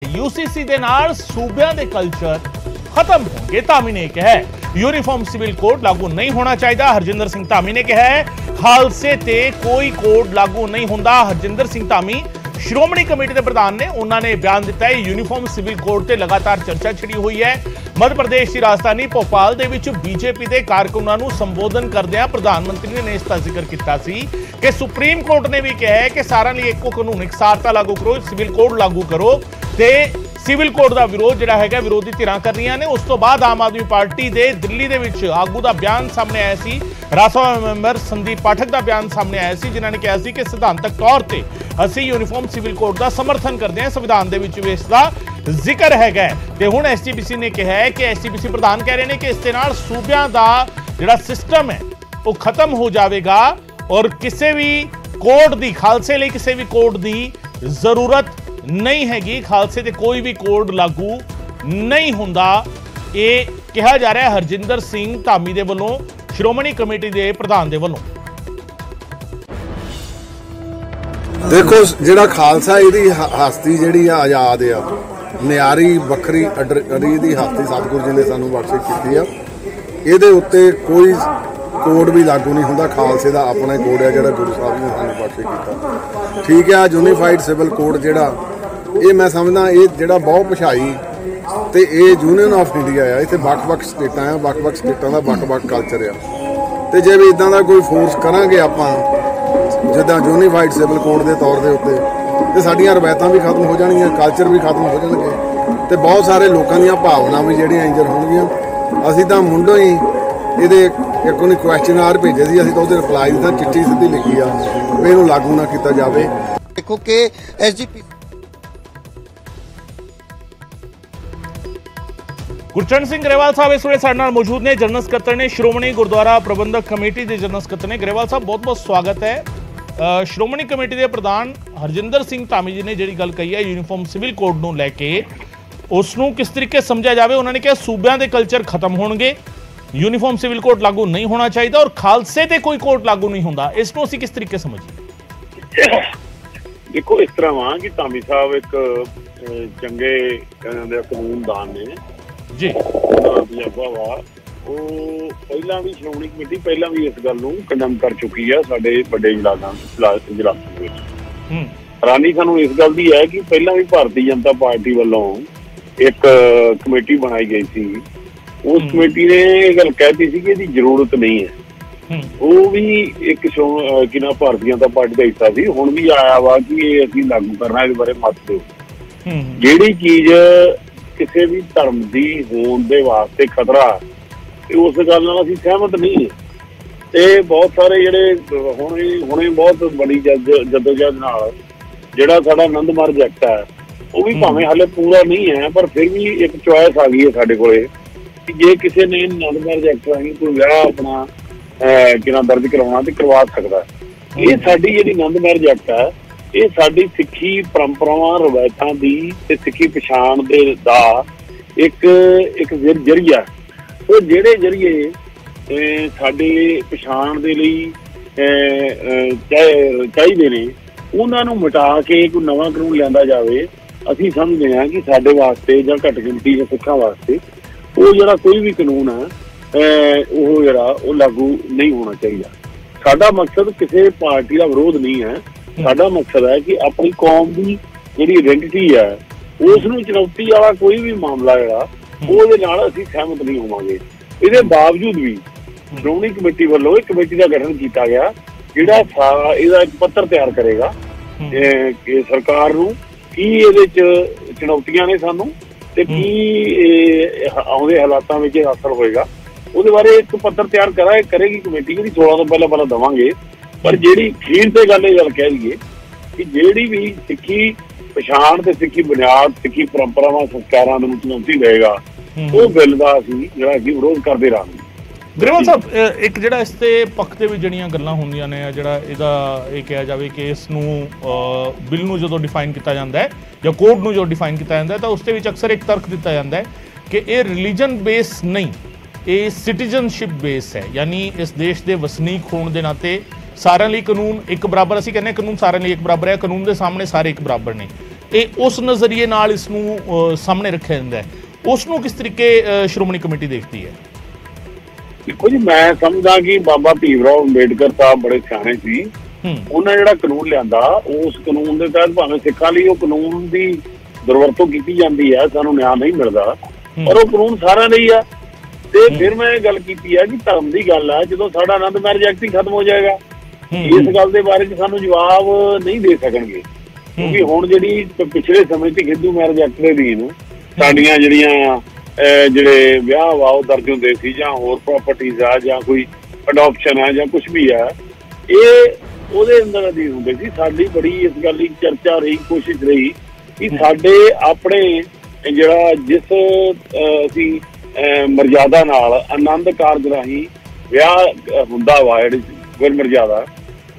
UCC ਦੇ ਨਾਲ ਸੂਬਿਆਂ ਦੇ ਕਲਚਰ ਖਤਮ ਹੋਣਗੇ। ਧਾਮੀ ਨੇ ਕਿਹਾ ਹੈ यूनिफॉर्म सिविल कोड लागू नहीं होना चाहिए। हरजिंदर सिंह धामी ने कहा है खालसे ते कोई कोड लागू नहीं होंदा। हरजिंदर सिंह धामी श्रोमणी कमेटी के प्रधान ने उन्होंने बयान दिता है यूनिफॉर्म सिविल कोड से लगातार चर्चा छिड़ी हुई है। मध्य प्रदेश की राजधानी भोपाल दे विच बीजेपी के कारकुनां नूं संबोधन करदिआं प्रधानमंत्री ने इसका जिक्र किया कि सुप्रीम कोर्ट ने भी कहा है कि सारिआं लई इक्को कानून एकसारता लागू करो, सिविल कोड लागू करो। ते सिविल कोड का विरोध जिहड़ा है विरोधी धिरां कर रही ने। उस तो बाद आम आदमी पार्टी के दिल्ली दे विच आगू का बयान सामने आया सी। रासभा मैंबर संदीप पाठक का बयान सामने आया सी जिन्होंने कहा सी कि सिद्धांतक तौर पर असीं यूनीफॉर्म सिविल कोड का समर्थन करते हैं, संविधान दे विच भी इसका जिक्र है। ते हुण एसजीपीसी ने कहा है कि एसजीपीसी प्रधान कह रहे हैं कि इस दे नाल सूबियां दा जिहड़ा सिस्टम है वो खत्म हो जाएगा और किसी भी कोड की खालसे लई किसी भी कोड की जरूरत नहीं हैगी। खालसे ते कोई भी कोड लागू नहीं हुंदा। ये कहा जा रहा है हरजिंदर सिंह धामी दे वल्लों, श्रोमणी कमेटी के प्रधान दे वल्लों। देखो जिहड़ा खालसा इहदी हस्ती जिहड़ी आजाद आ नियारी वखरी अडरी दी हस्ती सतगुरु जी ने सानू बख्शिश कीती आ। इहदे उत्ते कोई कोड भी लागू नहीं हुंदा। खालसे दा अपना कोड है जिहड़ा गुरु साहब ने सानू बख्शिश कीता। ठीक है, यूनीफाइड सिविल कोड जिहड़ा ये मैं समझदा ये जिहड़ा बहुत पछाई ते ये यूनियन ऑफ इंडिया आ। इत्थे वख-वख स्टेटां आ, वख-वख स्टेटां दा वख-वख कल्चर आ। ते जे भी इदां दा कोई फोर्स करांगे आपां जिद्दां यूनीफाइड सिविल कोड दे तौर दे उत्ते ते साडीआं रवायतां भी खत्म हो जाणगीआं, कल्चर भी खत्म हो जाणगे ते बहुत सारे लोकां दीआं भावनां भी जिहड़ियां इंजर होणगीआं। असीं तां मुंडों ही ਇਹਦੇ ਇੱਕ ਉਹਨੇ ਕੁਐਸਚਨ ਆਰ ਭੇਜੇ ਸੀ, ਅਸੀਂ ਤਾਂ ਉਹਦੇ ਰਿਪਲਾਈ ਦਿੱਤਾ, ਚਿੱਠੀ ਸਿੱਧੀ ਲਿਖੀ ਆ ਵੀ ਇਹਨੂੰ ਲਾਗੂ ਨਾ ਕੀਤਾ ਜਾਵੇ। ਦੇਖੋ ਕਿ ਐਸਜੀਪੀ गुरचरण सिंह ग्रेवाल साहब इस वे साडे नाल मौजूद ने, जनरल सकत्तर ने श्रोमणी गुरुद्वारा प्रबंधक कमेटी के जनरल सकत्तर ने। ग्रेवाल साहब बहुत बहुत स्वागत है। श्रोमणी कमेटी के प्रधान हरजिंदर सिंह धामी जी ने जिहड़ी गल कही है यूनीफॉर्म सिविल कोड नूं लैके उसनूं किस तरीके समझा जाए। उन्होंने कहा सूबियां दे कल्चर खत्म होणगे, यूनीफॉर्म सिविल कोड लागू नहीं होना चाहिए और खालसे ते कोई कोड लागू नहीं होंदा। इसनूं असीं किस तरीके समझिए? देखो इस तरह वा कि धामी साहब एक चंगे कानूनदान ने जी तजर्बा वा पहला भी श्रोमणी कमेटी पहला भी इस गल नूं कंडम कर चुकी है साडे वड्डे इजलासां विच। हैरानी सानूं इस गल दी है कि पहला भी भारतीय जनता पार्टी वालों एक कमेटी बनाई गई थी। उस कमेटी ने यह गल कहती थी कि इसकी जरूरत नहीं है। वो भी एक कि ना भारतीय जनता पार्टी का हिस्सा थी। हुण भी आया वा कि ये असीं लागू करना, इस बारे मत दो। जिहड़ी चीज किसी भी धर्म की होने के वास्ते खतरा उस गल नाल असीं सहमत नहीं है। ते बहुत सारे जिहड़े हुणे बहुत बड़ी जदोजहद नाल जिहड़ा साडा आनंद मार्ग एक्ट है वो भी भावें हाले पूरा नहीं है, पर फिर भी एक चॉइस आ गई है साडे कोले कि जे किसी ने आनंद मार्ग एक्ट राਹੀਂ कोई विआह अपना किना दर्ज करवाउणा ते करवा सकदा है। ये साडी जिहड़ी आनंद मार्ग एक्ट है ये साडी सिੱਖੀ परंपरावां रवायतां दी ते सिੱਖੀ पछाण दे दा एक जरिया। तो जिहड़े जरिए साडे पछाण दे लई चाहीदे ने उन्हां नूं मिटा के कोई नवां कानून लिआंदा जावे। असीं समझदे हां कि साडे वास्ते जां घट गिणती जां सिੱਖਾਂ वास्ते वो जिहड़ा कोई भी कानून है वो जिहड़ा वो लागू नहीं होना चाहिए। साडा मकसद किसी पार्टी का विरोध नहीं है। साडा मकसद है कि अपनी कौम की जिहड़ी आइडेंटिटी है उसनूं चुनौती वाला कोई भी मामला जिहड़ा ਉਹਦੇ ਨਾਲ ਅਸੀਂ सहमत नहीं होवांगे। ਇਹਦੇ बावजूद भी श्रोमणी कमेटी ਵੱਲੋਂ एक कमेटी का गठन किया गया ਜਿਹੜਾ ਇਹਦਾ एक पत्र तैयार करेगा कि सरकार ਨੂੰ ਕੀ ਇਹਦੇ ਚ ਚੁਣੌਤੀਆਂ ਨੇ ਸਾਨੂੰ ਤੇ ਕੀ ਆਉਂਦੇ ਹਾਲਾਤਾਂ ਵਿੱਚ ਅਸਰ ਹੋਏਗਾ ਉਹਦੇ ਬਾਰੇ ਇੱਕ ਪੱਤਰ ਤਿਆਰ ਕਰੇਗੀ ਕਮੇਟੀ। ਜਿਹੜੀ 16 ਤੋਂ ਪਹਿਲਾਂ ਦੇਵਾਂਗੇ। पर जिहड़ी खीर ते गल कह दईए कि जिहड़ी भी सिੱਖੀ पछाण ते सिੱਖੀ बुनियाद सिੱਖੀ परंपरावां संस्कारां नूं चुनौती देगा वो बिल दा असीं जिहड़ा कि विरोध करदे रहांगे। ग्रेवाल साहब एक जिहड़ा इस ते पक्ष ते भी जड़ियां गल्लां हुंदियां ने जिहड़ा इहदा ये कहा जावे कि इस नूं बिल नूं जदों डिफाइन किया जांदा है जां कोड नूं जो डिफाइन किया जांदा है तां उस दे विच अक्सर एक तर्क दिता जांदा है कि ये रिलीजन बेस नहीं, ये सिटीजनशिप बेस है। यानी इस देश के वसनीक होने के नाते सारे लिए कानून एक बराबर, असीं कहने कानून सारे लिए एक बराबर है, कानून के सामने सारे एक बराबर ने। ਇਹ ਉਸ ਨਜ਼ਰੀਏ ਨਾਲ ਇਸ ਨੂੰ ਸਾਹਮਣੇ ਰੱਖਿਆ ਜਾਂਦਾ ਹੈ, ਉਸ ਨੂੰ ਕਿਸ ਤਰੀਕੇ ਸ਼੍ਰੋਮਣੀ ਕਮੇਟੀ ਦੇਖਦੀ ਹੈ? ਦੇਖੋ ਜੀ, ਮੈਂ ਸਮਝਦਾ ਕਿ ਬਾਬਾ ਭੀਮ ਰਾਓ ਅੰਬੇਡਕਰ ਸਾਹਿਬ ਬੜੇ ਸਿਆਣੇ ਸੀ। ਉਹਨਾਂ ਜਿਹੜਾ ਕਾਨੂੰਨ ਲਿਆਂਦਾ, ਉਸ ਕਾਨੂੰਨ ਦੇ ਤਹਿਤ ਭਾਵੇਂ ਸਿੱਖਾਂ ਲਈ ਉਹ ਕਾਨੂੰਨ ਦੀ ਦੁਰਵਰਤੋਂ ਕੀਤੀ ਜਾਂਦੀ ਹੈ, ਸਾਨੂੰ ਨਿਆਂ ਨਹੀਂ ਮਿਲਦਾ, ਪਰ ਉਹ ਕਾਨੂੰਨ ਸਾਰਿਆਂ ਲਈ ਆ। ਤੇ ਫਿਰ ਮੈਂ ਇਹ ਗੱਲ ਕੀਤੀ ਹੈ ਕਿ ਧਰਮ ਦੀ ਗੱਲ ਆ, ਜਦੋਂ ਸਾਡਾ ਆਨੰਦ ਮੈਰਿਜ ਐਕਟ ਹੀ ਖਤਮ ਹੋ ਜਾਏਗਾ, ਇਸ ਗੱਲ ਦੇ ਬਾਰੇ 'ਚ ਸਾਨੂੰ ਜਵਾਬ ਨਹੀਂ ਦੇ ਸਕਣਗੇ, ਕਿਉਂਕਿ ਹੁਣ ਜਿਹੜੀ ਪਿਛਲੇ ਸਮੇਂ 'ਚ ਹਿੰਦੂ ਮੈਰਿਜ ਐਕਟ ਦੇ ਅਧੀਨ ਸਾਡੀਆਂ ਜਿਹੜੀਆਂ ਜਿਹੜੇ ਵਿਆਹ ਵਾ ਉਹ ਦਰਜ ਹੁੰਦੇ ਸੀ, ਜਾਂ ਹੋਰ ਪ੍ਰਾਪਰਟੀਜ਼ ਆ, ਜਾਂ ਕੋਈ ਅਡਾਪਸ਼ਨ ਆ, ਜਾਂ ਕੁਝ ਵੀ ਆ, ਇਹ ਉਹਦੇ ਅੰਦਰ ਅਧੀਨ ਹੁੰਦੇ ਸੀ। ਸਾਡੀ ਬੜੀ ਇਸ ਗੱਲ ਦੀ ਚਰਚਾ ਰਹੀ, ਕੋਸ਼ਿਸ਼ ਰਹੀ ਕਿ ਸਾਡੇ ਆਪਣੇ ਜਿਹੜਾ ਜਿਸ ਅਸੀਂ ਮਰਜ਼ਾਦਾ ਨਾਲ ਆਨੰਦ ਕਾਰਜ ਰਾਹੀਂ ਵਿਆਹ ਹੁੰਦਾ ਵਾ, ਜਿਹੜੀ ਗੁਰਮਰਜ਼ਾਦਾ,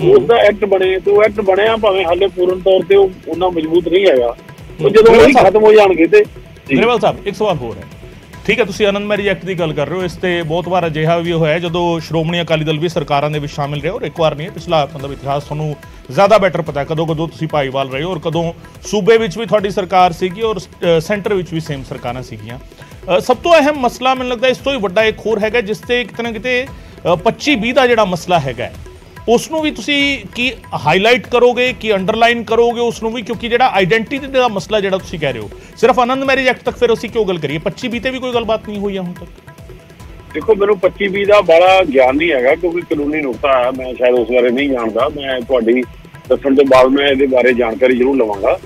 ਉਸਦਾ ਐਕਟ ਬਣੇ। ਤੇ ਉਹ ਐਕਟ ਬਣਿਆ, ਭਾਵੇਂ ਹਾਲੇ ਪੂਰਨ ਤੌਰ ਤੇ ਉਹ ਉਹਨਾਂ ਮਜ਼ਬੂਤ ਨਹੀਂ ਹੈਗਾ, ਉਹ ਜਦੋਂ ਉਹ ਖਤਮ ਹੋ ਜਾਣਗੇ। ਤੇ ਗਰੇਵਾਲ ਸਾਹਿਬ, ਇੱਕ ਸਵਾਲ ਹੋਰ ਹੈ। ਠੀਕ ਹੈ, ਤੁਸੀਂ ਆਨੰਦ ਮੈਰਿਜ ਐਕਟ ਦੀ ਗੱਲ ਕਰ ਰਹੇ ਹੋ, ਇਸ ਤੇ ਬਹੁਤ ਵਾਰ ਅਜਿਹਾ ਵੀ ਹੋਇਆ ਜਦੋਂ ਸ਼੍ਰੋਮਣੀ ਅਕਾਲੀ ਦਲ ਵੀ ਸਰਕਾਰਾਂ ਦੇ ਵਿੱਚ ਸ਼ਾਮਿਲ ਰਿਹਾ, ਔਰ ਇੱਕ ਵਾਰ ਨਹੀਂ, ਪਿਛਲਾ ਮਤਲਬ ਇਤਿਹਾਸ ਤੁਹਾਨੂੰ ਜ਼ਿਆਦਾ ਬੈਟਰ ਪਤਾ, ਕਦੋਂ ਤੁਸੀਂ ਭਾਈਵਾਲ ਰਹੇ ਹੋ, ਔਰ ਕਦੋਂ ਸੂਬੇ ਵਿੱਚ ਵੀ ਤੁਹਾਡੀ ਸਰਕਾਰ ਸੀਗੀ ਔਰ ਸੈਂਟਰ ਵਿੱਚ ਵੀ ਸੇਮ ਸਰਕਾਰਾਂ ਸੀਗੀਆਂ। ਸਭ ਤੋਂ ਅਹਿਮ ਮਸਲਾ ਮੈਨੂੰ ਲੱਗਦਾ ਇਸ ਤੋਂ ਹੀ ਵੱਡਾ ਇੱਕ ਹੋਰ ਹੈਗਾ, ਜਿਸ ਤੇ ਕਿਤੇ ਨਾ ਕਿਤੇ 25-20 ਦਾ ਜਿਹੜਾ ਮਸਲਾ ਹੈਗਾ, ਉਸ ਨੂੰ ਵੀ ਤੁਸੀਂ ਕੀ ਹਾਈਲਾਈਟ ਕਰੋਗੇ, ਕੀ ਅੰਡਰਲਾਈਨ ਕਰੋਗੇ ਉਸ ਨੂੰ ਵੀ? ਕਿਉਂਕਿ ਜਿਹੜਾ ਆਈਡੈਂਟੀਟੀ ਦਾ ਮਸਲਾ ਜਿਹੜਾ ਤੁਸੀਂ ਕਹਿ ਰਹੇ ਹੋ, ਸਿਰਫ ਆਨੰਦ ਮੈਰਿਜ ਐਕਟ ਤੱਕ ਫਿਰ ਅਸੀਂ ਕਿਉਂ ਗੱਲ ਕਰੀਏ? 25-20 ਤੇ ਵੀ ਕੋਈ ਗੱਲਬਾਤ ਨਹੀਂ ਹੋਈ ਹੈ ਹੁਣ ਤੱਕ? ਦੇਖੋ, ਮੈਨੂੰ 25-20 ਦਾ ਬੜਾ ਗਿਆਨ ਨਹੀਂ ਹੈਗਾ, ਕਿਉਂਕਿ ਕਾਨੂੰਨੀ ਨੁਕਤਾ ਹੈ, ਮੈਂ ਸ਼ਾਇਦ ਉਸ ਬਾਰੇ ਨਹੀਂ ਜਾਣਦਾ। ਮੈਂ ਤੁਹਾਡੀ ਦੱਸਣ ਤੋਂ ਬਾਅਦ ਮੈਂ ਇਹਦੇ ਬਾਰੇ ਜਾਣਕਾਰੀ ਜ਼ਰੂਰ ਲਵਾਂਗਾ।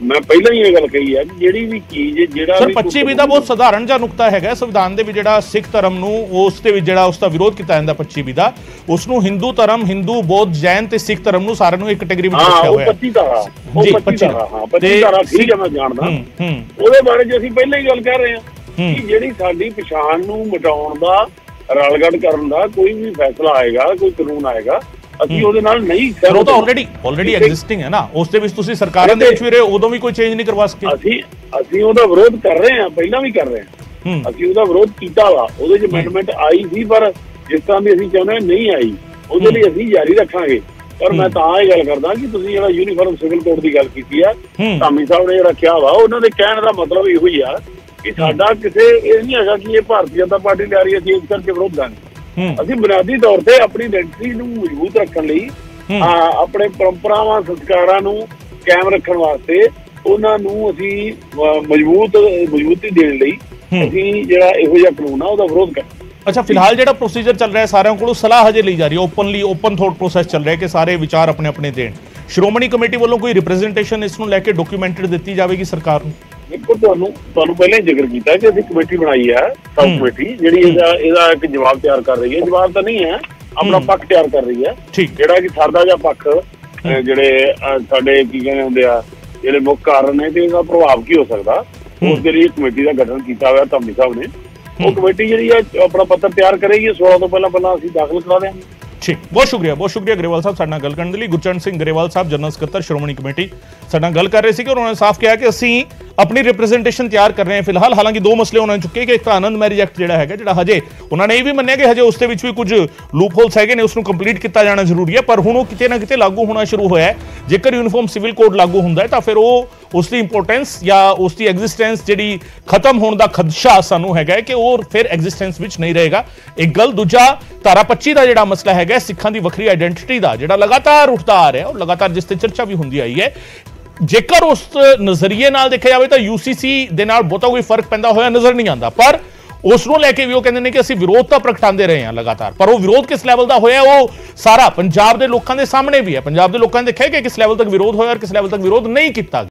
ਮੈਂ ਪਹਿਲਾਂ ਹੀ ਇਹ ਗੱਲ ਕਹੀ ਹੈ ਕਿ ਜਿਹੜੀ ਵੀ ਚੀਜ਼, ਜਿਹੜਾ ਸਰ 25-20 ਦਾ ਬਹੁਤ ਸਧਾਰਨ ਜਿਹਾ ਨੁਕਤਾ ਹੈਗਾ ਸੰਵਿਧਾਨ ਦੇ ਵਿੱਚ, ਜਿਹੜਾ ਸਿੱਖ ਧਰਮ ਨੂੰ ਉਸ ਦੇ ਵਿੱਚ ਜਿਹੜਾ ਉਸ ਦਾ ਵਿਰੋਧ ਕੀਤਾ ਜਾਂਦਾ 25-20 ਦਾ, ਉਸ ਨੂੰ ਹਿੰਦੂ ਧਰਮ, ਹਿੰਦੂ, ਬੌਧ, ਜੈਨ ਤੇ ਸਿੱਖ ਧਰਮ ਨੂੰ ਸਾਰਿਆਂ ਨੂੰ ਇੱਕ ਕੈਟੇਗਰੀ ਵਿੱਚ ਰੱਖਿਆ ਹੋਇਆ ਹੈ। 25 ਧਾਰਾ, ਉਹ 25 ਧਾਰਾ, ਹਾਂ 25 ਧਾਰਾ ਠੀਕ ਹੈ, ਮੈਂ ਜਾਣਦਾ। ਉਹਦੇ ਬਾਰੇ ਜੇ ਅਸੀਂ ਪਹਿਲਾਂ ਹੀ ਗੱਲ ਕਰ ਰਹੇ ਹਾਂ ਕਿ ਜਿਹੜੀ ਸਾਡੀ ਪਛਾਣ ਨੂੰ ਮਿਟਾਉਣ ਦਾ, ਰਲਗੜ ਕਰਨ ਦਾ ਕੋਈ ਵੀ ਫੈਸਲਾ ਆਏਗਾ, ਕੋਈ ਕਾਨੂੰਨ ਆਏਗਾ, ਅਸੀਂ ਉਹਦੇ ਨਾਲ ਨਹੀਂ। ਉਹ ਤਾਂ ਆਲਰੇਡੀ ਐਗਜ਼ਿਸਟਿੰਗ ਹੈ ਨਾ, ਉਸ ਦੇ ਵਿੱਚ ਤੁਸੀਂ ਸਰਕਾਰਾਂ ਦੇ ਵਿੱਚ ਵੀ ਰਹੇ, ਉਦੋਂ ਵੀ ਕੋਈ ਚੇਂਜ ਨਹੀਂ ਕਰਵਾ ਸਕੇ। ਅਸੀਂ ਉਹਦਾ ਵਿਰੋਧ ਕਰ ਰਹੇ ਹਾਂ, ਪਹਿਲਾਂ ਵੀ ਕਰ ਰਹੇ ਹਾਂ। ਅਸੀਂ ਉਹਦਾ ਵਿਰੋਧ ਕੀਤਾ ਵਾ, ਉਹਦੇ 'ਚ ਅਮੈਂਡਮੈਂਟ ਆਈ ਸੀ, ਪਰ ਜਿਸ ਤਰ੍ਹਾਂ ਦੀ ਅਸੀਂ ਚਾਹੁੰਦੇ ਨਹੀਂ ਆਈ, ਉਹਦੇ ਲਈ ਅਸੀਂ ਜਾਰੀ ਰੱਖਾਂਗੇ। ਪਰ ਮੈਂ ਤਾਂ ਇਹ ਗੱਲ ਕਰਦਾ ਕਿ ਤੁਸੀਂ ਜਿਹੜਾ ਯੂਨੀਫਾਰਮ ਸਿਵਲ ਕੋਡ ਦੀ ਗੱਲ ਕੀਤੀ ਆ, ਧਾਮੀ ਸਾਹਿਬ ਨੇ ਰੱਖਿਆ ਵਾ, ਉਹਨਾਂ ਦੇ ਕਹਿਣ ਦਾ ਮਤਲਬ ਇਹੋ ਹੀ ਆ ਕਿ ਸਾਡਾ ਕਿਸੇ ਇਹ ਨਹੀਂ ਹੈਗਾ ਕਿ ਇਹ ਭਾਰਤੀ ਜਨਤਾ ਪਾਰਟੀ ਲਿਆ ਰਹੀ, ਅਸੀਂ ਇਸ ਕਰਕੇ ਵਿਰੋਧ ਕਰਾਂਗੇ। ਅਸੀਂ ਬੁਨਿਆਦੀ ਤੌਰ ਤੇ ਆਪਣੀ ਆਇਡੈਂਟਿਟੀ ਨੂੰ ਮਜ਼ਬੂਤ ਰੱਖਣ ਲਈ, ਆਪਣੇ ਪਰੰਪਰਾਵਾਂ, ਸੰਸਕਾਰਾਂ ਨੂੰ ਕਾਇਮ ਰੱਖਣ ਵਾਸਤੇ, ਉਹਨਾਂ ਨੂੰ ਅਸੀਂ ਮਜ਼ਬੂਤੀ ਦੇਣ ਲਈ ਅਸੀਂ ਜਿਹੜਾ ਇਹੋ ਜਿਹਾ ਕਾਨੂੰਨ ਆ ਉਹਦਾ ਵਿਰੋਧ ਕਰਾਂਗੇ। ਅੱਛਾ, ਫਿਲਹਾਲ ਜਿਹੜਾ ਪ੍ਰੋਸੀਜਰ ਚੱਲ ਰਿਹਾ, ਸਾਰਿਆਂ ਕੋਲੋਂ ਸਲਾਹ ਹਜੇ ਲਈ ਜਾ ਰਹੀ ਹੈ, ਓਪਨ ਥੋਟ ਪ੍ਰੋਸੈਸ ਚੱਲ ਰਿਹਾ ਕਿ ਸਾਰੇ ਵਿਚਾਰ ਆਪਣੇ ਆਪਣੇ ਦੇਣ। ਸ਼੍ਰੋਮਣੀ ਕਮੇਟੀ ਵੱਲੋਂ ਕੋਈ ਰਿਪਰੈਜ਼ੈਂਟੇਸ਼ਨ ਇਸ ਨੂੰ ਲੈ ਕੇ ਡਾਕੂਮੈਂਟਡ ਦਿੱਤੀ ਜਾਵੇਗੀ ਸਰਕਾਰ ਨੂੰ? ਦੇਖੋ, ਤੁਹਾਨੂੰ ਪਹਿਲਾਂ ਹੀ ਜ਼ਿਕਰ ਕੀਤਾ ਕਿ ਅਸੀਂ ਕਮੇਟੀ ਬਣਾਈ ਹੈ, ਸਬ ਕਮੇਟੀ, ਜਿਹੜੀ ਇਹਦਾ ਇੱਕ ਜਵਾਬ ਤਿਆਰ ਕਰ ਰਹੀ ਹੈ। ਜਵਾਬ ਤਾਂ ਨਹੀਂ ਹੈ, ਆਪਣਾ ਪੱਖ ਤਿਆਰ ਕਰ ਰਹੀ ਹੈ, ਜਿਹੜਾ ਕਿ ਸਾਡਾ ਜਾਂ ਪੱਖ, ਜਿਹੜੇ ਸਾਡੇ ਕੀ ਕਹਿੰਦੇ ਹੁੰਦੇ ਆ, ਜਿਹੜੇ ਮੁੱਖ ਕਾਰਨ ਨੇ ਤੇ ਇਹਦਾ ਪ੍ਰਭਾਵ ਕੀ ਹੋ ਸਕਦਾ, ਉਸ ਦੇ ਲਈ ਕਮੇਟੀ ਦਾ ਗਠਨ ਕੀਤਾ ਹੋਇਆ ਧਾਮੀ ਸਾਹਿਬ ਨੇ। ਉਹ ਕਮੇਟੀ ਜਿਹੜੀ ਆ ਆਪਣਾ ਪੱਤਰ ਤਿਆਰ ਕਰੇਗੀ, 16 ਤੋਂ ਪਹਿਲਾਂ ਅਸੀਂ ਦਾਖਲ ਕਰਾ ਦੇਵਾਂਗੇ। ਠੀਕ, ਬਹੁਤ ਸ਼ੁਕਰੀਆ ਗਰੇਵਾਲ ਸਾਹਿਬ ਸਾਡੇ ਨਾਲ ਗੱਲ ਕਰਨ ਦੇ ਲਈ। ਗੁਰਚਰਨ ਸਿੰਘ ਗਰੇਵਾਲ ਸਾਹਿਬ, ਜਨਰਲ ਸਕੱਤਰ ਸ਼੍ਰੋਮਣੀ ਕਮੇਟੀ, ਸਾਡੇ ਨਾਲ ਗੱਲ ਕਰ ਰਹੇ ਸੀ ਕਿ ਉਹਨਾਂ ਨੇ ਸਾਫ਼ ਕਿਹਾ ਕਿ ਅਸੀਂ ਆਪਣੀ ਰਿਪਰੈਜ਼ੈਂਟੇਸ਼ਨ ਤਿਆਰ ਕਰ ਰਹੇ ਹਾਂ ਫਿਲਹਾਲ। ਹਾਲਾਂਕਿ ਦੋ ਮਸਲੇ ਉਹਨਾਂ ਨੇ ਚੁੱਕੇ ਕਿ ਇੱਕ ਤਾਂ ਆਨੰਦ ਮੈਰਿਜ ਐਕਟ ਜਿਹੜਾ ਹੈਗਾ, ਜਿਹੜਾ ਹਜੇ ਉਹਨਾਂ ਨੇ ਇਹ ਵੀ ਮੰਨਿਆ ਕਿ ਹਜੇ ਉਸ ਦੇ ਵਿੱਚ ਵੀ ਕੁਝ ਲੂਪ ਹੋਲਸ ਹੈਗੇ ਨੇ, ਉਸ ਨੂੰ ਕੰਪਲੀਟ ਕੀਤਾ ਜਾਣਾ ਜ਼ਰੂਰੀ ਹੈ, ਪਰ ਹੁਣ ਉਹ ਕਿਤੇ ਨਾ ਕਿਤੇ ਲਾਗੂ ਹੋਣਾ ਸ਼ੁਰੂ ਹੋਇਆ ਹੈ। ਜੇਕਰ ਯੂਨੀਫਾਰਮ ਸਿਵਲ ਕੋਡ ਲਾਗੂ ਹੁੰਦਾ ਹੈ ਤਾਂ ਫਿਰ ਉਹ ਉਸ ਦੀ ਇੰਪੋਰਟੈਂਸ ਜਾਂ ਉਸ ਦੀ ਐਗਜ਼ਿਸਟੈਂਸ ਜਿਹੜੀ ਖਤਮ ਹੋਣ ਦਾ ਖਦਸ਼ਾ ਸਾਨੂੰ ਹੈਗਾ ਕਿ ਉਹ ਫਿਰ ਐਗਜ਼ਿਸਟੈਂਸ ਵਿੱਚ ਨਹੀਂ ਰਹੇਗਾ। ਇੱਕ ਗੱਲ। ਦੂਜਾ, ਧਾਰਾ 25 ਦਾ ਜਿਹੜਾ ਮਸਲਾ ਹੈਗਾ, ਸਿੱਖਾਂ ਦੀ ਵੱਖਰੀ ਆਇਡੈਂਟਿਟੀ ਦਾ, ਜਿਹੜਾ ਲਗਾਤਾਰ ਉੱਠਦਾ ਆ ਰਿਹਾ, ਉਹ ਲਗਾਤਾਰ ਜਿਸ ਤੇ ਚਰਚਾ ਵੀ ਹੁੰਦੀ ਆਈ ਹੈ, ਜੇਕਰ ਉਸ ਨਜ਼ਰੀਏ ਨਾਲ ਦੇਖਿਆ ਜਾਵੇ ਤਾਂ UCC ਦੇ ਨਾਲ ਬਹੁਤਾ ਕੋਈ ਫਰਕ ਪੈਂਦਾ ਹੋਇਆ ਨਜ਼ਰ ਨਹੀਂ ਆਉਂਦਾ, ਪਰ ਉਸ ਨੂੰ ਲੈ ਕੇ ਵੀ ਉਹ ਕਹਿੰਦੇ ਨੇ ਕਿ ਅਸੀਂ ਵਿਰੋਧ ਤਾਂ ਪ੍ਰਗਟਾਉਂਦੇ ਰਹੇ ਹਾਂ ਲਗਾਤਾਰ, ਪਰ ਉਹ ਵਿਰੋਧ ਕਿਸ ਲੈਵਲ ਦਾ ਹੋਇਆ ਉਹ ਸਾਰਾ ਪੰਜਾਬ ਦੇ ਲੋਕਾਂ ਦੇ ਸਾਹਮਣੇ ਵੀ ਹੈ। ਪੰਜਾਬ ਦੇ ਲੋਕਾਂ ਨੇ ਦੇਖਿਆ ਕਿ ਕਿਸ ਲੈਵਲ ਤੱਕ ਵਿਰੋਧ ਹੋਇਆ ਔਰ ਕਿਸ ਲੈਵਲ ਤੱਕ ਵਿਰੋਧ ਨਹੀਂ ਕੀਤਾ।